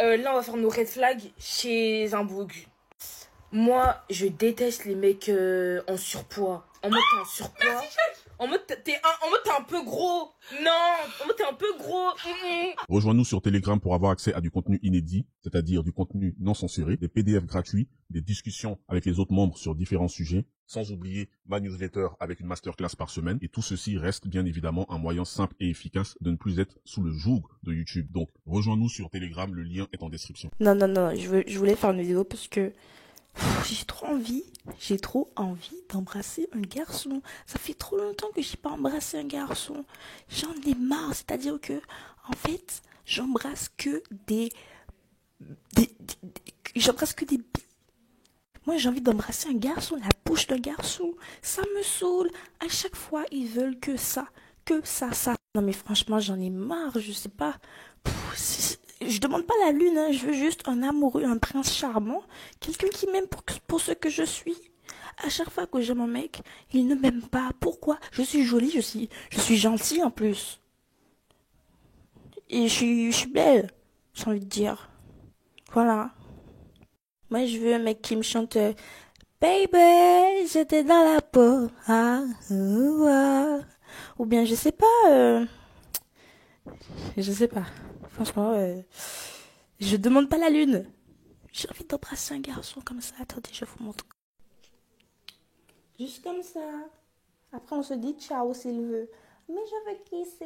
Là, on va faire nos red flags chez un boug. Moi, je déteste les mecs en surpoids. En mode t'es en surpoids. En mode t'es un peu gros. Non, en mode t'es un peu gros. Rejoins-nous sur Telegram pour avoir accès à du contenu inédit, c'est-à-dire du contenu non censuré, des PDF gratuits, des discussions avec les autres membres sur différents sujets, sans oublier ma newsletter avec une masterclass par semaine. Et tout ceci reste bien évidemment un moyen simple et efficace de ne plus être sous le joug de YouTube. Donc, rejoins-nous sur Telegram, le lien est en description. Non, je voulais faire une vidéo parce que j'ai trop envie d'embrasser un garçon. Ça fait trop longtemps que j'ai pas embrassé un garçon. J'en ai marre, c'est-à-dire que, en fait, j'embrasse que j'embrasse que des billes. Moi, j'ai envie d'embrasser un garçon, la bouche d'un garçon. Ça me saoule. À chaque fois, ils veulent que ça. Ça. Non, mais franchement, j'en ai marre, je sais pas. Je demande pas la lune, hein. Je veux juste un amoureux, un prince charmant. Quelqu'un qui m'aime pour ce que je suis. À chaque fois que j'aime un mec, il ne m'aime pas. Pourquoi? Je suis jolie, je suis gentille en plus. Et je suis belle, j'ai envie de dire. Voilà. Moi, je veux un mec qui me chante Baby, j'étais dans la peau. Ah, ou bien, je sais pas. Je sais pas. Franchement, je demande pas la lune. J'ai envie d'embrasser un garçon comme ça. Attendez, je vous montre. Juste comme ça. Après, on se dit ciao s'il veut. Mais je veux kisses.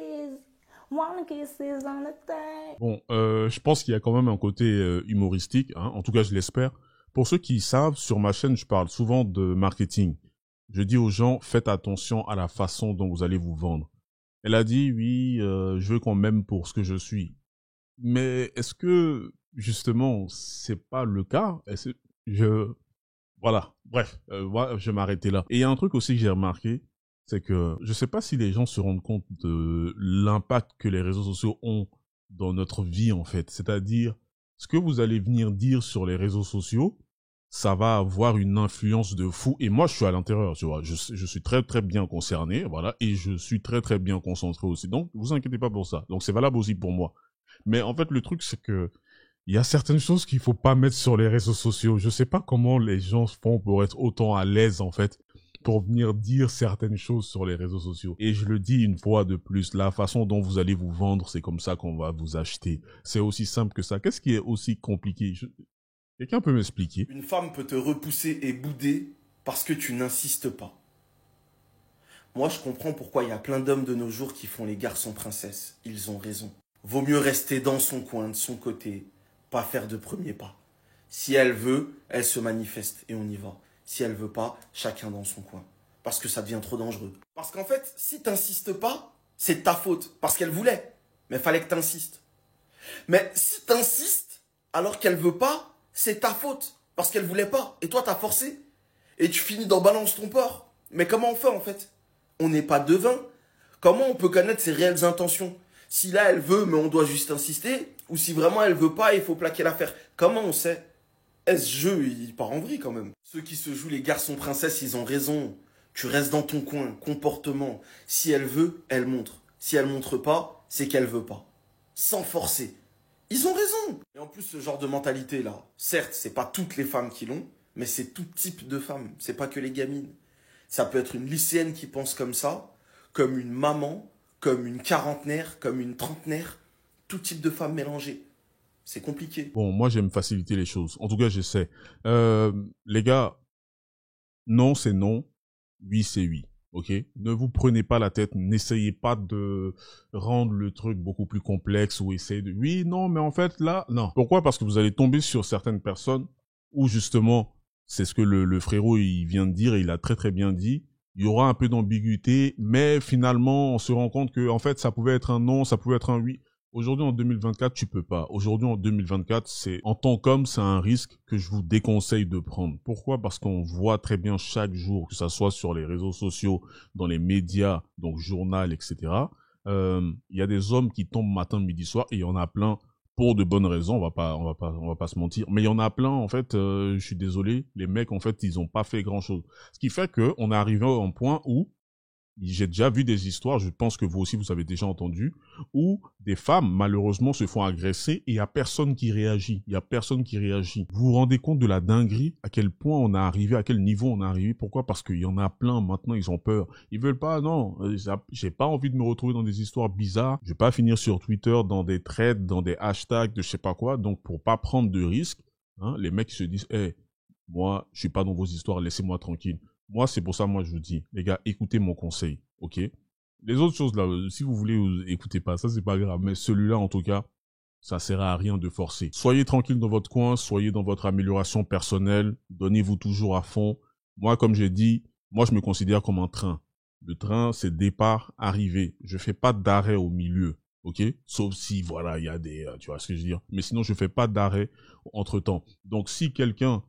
One kisses on the thing. Bon, je pense qu'il y a quand même un côté humoristique, hein. En tout cas je l'espère. Pour ceux qui savent, sur ma chaîne, je parle souvent de marketing. Je dis aux gens, faites attention à la façon dont vous allez vous vendre. Elle a dit, oui, je veux qu'on m'aime pour ce que je suis. Mais est-ce que, justement, c'est pas le cas? Voilà, bref, je vais m'arrêter là. Et il y a un truc aussi que j'ai remarqué, c'est que je sais pas si les gens se rendent compte de l'impact que les réseaux sociaux ont dans notre vie, en fait. C'est-à-dire, ce que vous allez venir dire sur les réseaux sociaux, ça va avoir une influence de fou. Et moi, je suis à l'intérieur, tu vois. Je suis très, très bien concerné, voilà. Et je suis très, très bien concentré aussi. Donc, vous inquiétez pas pour ça. Donc, c'est valable aussi pour moi. Mais en fait, le truc, c'est que il y a certaines choses qu'il faut pas mettre sur les réseaux sociaux. Je sais pas comment les gens font pour être autant à l'aise, en fait, pour venir dire certaines choses sur les réseaux sociaux. Et je le dis une fois de plus, la façon dont vous allez vous vendre, c'est comme ça qu'on va vous acheter. C'est aussi simple que ça. Qu'est-ce qui est aussi compliqué? Quelqu'un peut m'expliquer? Une femme peut te repousser et bouder parce que tu n'insistes pas. Moi, je comprends pourquoi il y a plein d'hommes de nos jours qui font les garçons princesses. Ils ont raison. Vaut mieux rester dans son coin, de son côté, pas faire de premier pas. Si elle veut, elle se manifeste et on y va. Si elle veut pas, chacun dans son coin. Parce que ça devient trop dangereux. Parce qu'en fait, si t'insistes pas, c'est de ta faute. Parce qu'elle voulait. Mais fallait que t'insistes. Mais si t'insistes alors qu'elle veut pas, c'est ta faute. Parce qu'elle voulait pas. Et toi, t'as forcé. Et tu finis dans balance ton porc. Mais comment on fait en fait? On n'est pas devin. Comment on peut connaître ses réelles intentions? Si là, elle veut, mais on doit juste insister. Ou si vraiment elle veut pas, il faut plaquer l'affaire. Comment on sait? Ce jeu, il part en vrille quand même. Ceux qui se jouent les garçons princesses, ils ont raison. Tu restes dans ton coin, comportement. Si elle veut, elle montre. Si elle montre pas, c'est qu'elle veut pas. Sans forcer. Ils ont raison. Et en plus, ce genre de mentalité-là, certes, c'est pas toutes les femmes qui l'ont, mais c'est tout type de femmes. C'est pas que les gamines. Ça peut être une lycéenne qui pense comme ça, comme une maman, comme une quarantenaire, comme une trentenaire. Tout type de femmes mélangées. C'est compliqué. Bon, moi, j'aime faciliter les choses. En tout cas, j'essaie. Les gars, non, c'est non. Oui, c'est oui. Ok? Ne vous prenez pas la tête. N'essayez pas de rendre le truc beaucoup plus complexe ou essayer de... Oui, non, mais en fait, là, non. Pourquoi? Parce que vous allez tomber sur certaines personnes où, justement, c'est ce que le frérot, il vient de dire et il a très, très bien dit. Il y aura un peu d'ambiguïté, mais finalement, on se rend compte que, en fait, ça pouvait être un non, ça pouvait être un oui. Aujourd'hui, en 2024, tu peux pas. Aujourd'hui, en 2024, en tant qu'homme, c'est un risque que je vous déconseille de prendre. Pourquoi? Parce qu'on voit très bien chaque jour, que ça soit sur les réseaux sociaux, dans les médias, donc journal, etc. Il y a des hommes qui tombent matin, midi, soir, et il y en a plein pour de bonnes raisons. On va pas se mentir. Mais il y en a plein, en fait, je suis désolé, les mecs, en fait, ils ont pas fait grand chose. Ce qui fait que on est arrivé à un point où J'ai déjà vu des histoires, je pense que vous aussi vous avez déjà entendu, où des femmes malheureusement se font agresser et il y a personne qui réagit. Il y a personne qui réagit. Vous vous rendez compte de la dinguerie, à quel point on est arrivé, à quel niveau on est arrivé? Pourquoi? Parce qu'il y en a plein maintenant, ils ont peur. Ils veulent pas, non. J'ai pas envie de me retrouver dans des histoires bizarres. Je vais pas finir sur Twitter dans des threads, dans des hashtags de je sais pas quoi. Donc pour pas prendre de risques, hein, les mecs se disent, moi je suis pas dans vos histoires, laissez-moi tranquille. Moi, c'est pour ça, moi, je vous dis, les gars, écoutez mon conseil, ok? Les autres choses, là, si vous voulez, vous écoutez pas, ça, c'est pas grave. Mais celui-là, en tout cas, ça sert à rien de forcer. Soyez tranquille dans votre coin, soyez dans votre amélioration personnelle, donnez-vous toujours à fond. Moi, comme j'ai dit, moi, je me considère comme un train. Le train, c'est départ, arrivée. Je fais pas d'arrêt au milieu, ok? Sauf si, voilà, il y a des, tu vois ce que je veux dire. Mais sinon, je fais pas d'arrêt entre-temps. Donc, si quelqu'un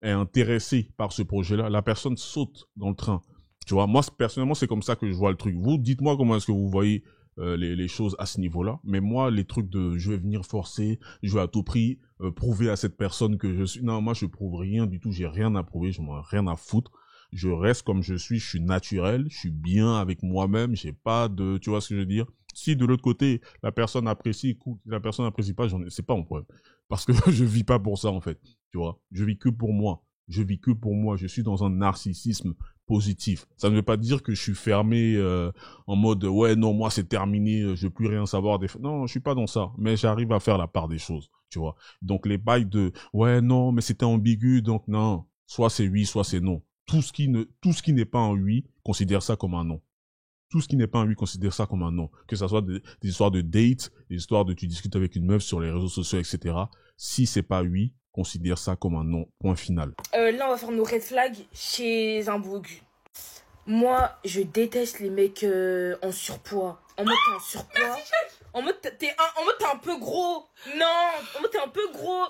est intéressé par ce projet-là, la personne saute dans le train. Tu vois, moi, personnellement, c'est comme ça que je vois le truc. Vous, dites-moi comment est-ce que vous voyez les choses à ce niveau-là. Mais moi, les trucs de je vais venir forcer, je vais à tout prix prouver à cette personne que je suis... Non, moi, je prouve rien du tout. J'ai rien à prouver, je m'en ai rien à foutre. Je reste comme je suis naturel, je suis bien avec moi-même, j'ai pas de... Tu vois ce que je veux dire? Si de l'autre côté, la personne apprécie, écoute, la personne n'apprécie pas, c'est pas mon problème. Parce que je vis pas pour ça, en fait. Tu vois, je vis que pour moi. Je vis que pour moi. Je suis dans un narcissisme positif. Ça ne veut pas dire que je suis fermé en mode ouais non moi c'est terminé, je veux plus rien savoir des. Non, je suis pas dans ça. Mais j'arrive à faire la part des choses. Tu vois. Donc les bails de ouais non mais c'était ambigu donc non. Soit c'est oui, soit c'est non. Tout ce qui n'est pas un oui, considère ça comme un non. Tout ce qui n'est pas un oui, considère ça comme un non. Que ça soit des histoires de date, des histoires de tu discutes avec une meuf sur les réseaux sociaux, etc. Si c'est pas oui, considère ça comme un non. Point final. Là, on va faire nos red flags chez un bourgu. Moi, je déteste les mecs en surpoids. En mode t'es en surpoids. En mode t'es un peu gros. Non, en mode t'es un peu gros.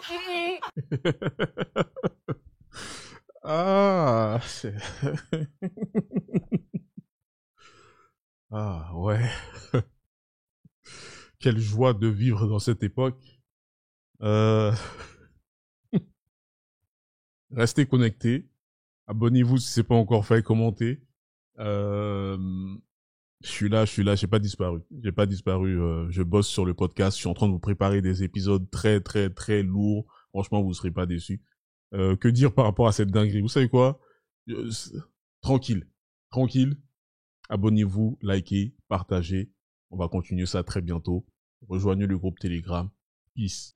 Ah, c'est... Ah, ouais. Quelle joie de vivre dans cette époque. Restez connectés. Abonnez-vous si c'est pas encore fait, commentez. Je suis là, j'ai pas disparu. Je bosse sur le podcast, je suis en train de vous préparer des épisodes très, très, très lourds. Franchement, vous serez pas déçus. Que dire par rapport à cette dinguerie? Vous savez quoi? Tranquille. Abonnez-vous, likez, partagez. On va continuer ça très bientôt. Rejoignez le groupe Telegram. Peace.